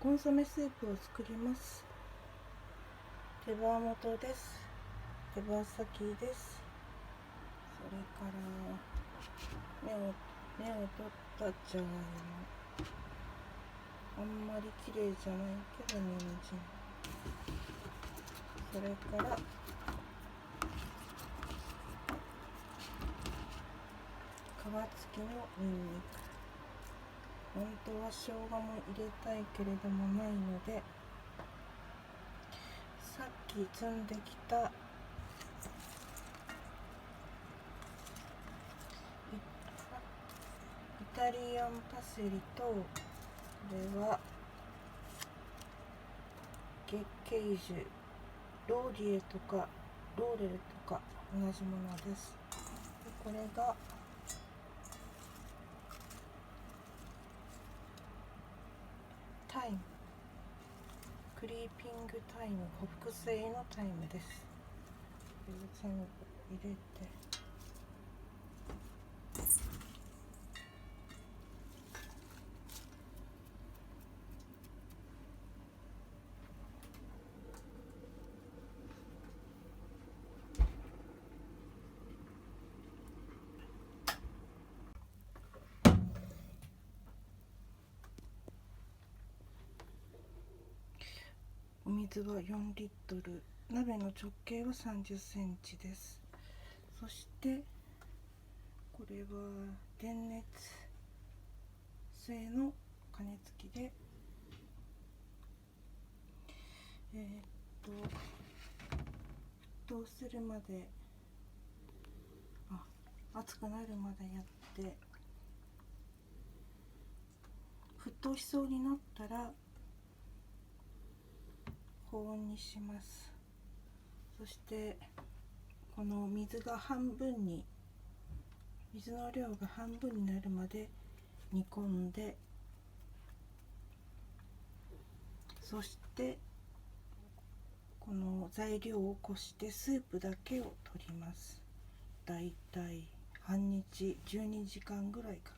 コンソメスープを作ります。手羽元です。手羽先です。それから芽を取ったじゃがいも、あんまり綺麗じゃないけど人参、それから皮付きのニンニク。本当は生姜も入れたいけれどもないので、さっき摘んできたイタリアンパセリと、これは月桂樹、ローリエとかローレルとか同じものです。でこれがタイム、クリーピングタイム、北西のタイムです。これを全部入れて、お水は4リットル、鍋の直径は30センチです。そしてこれは電熱製の加熱器で、沸騰するまで、熱くなるまでやって、沸騰しそうになったら保温にします。そしてこの水の量が半分になるまで煮込んで、そしてこの材料をこしてスープだけを取ります。だいたい半日12時間ぐらいか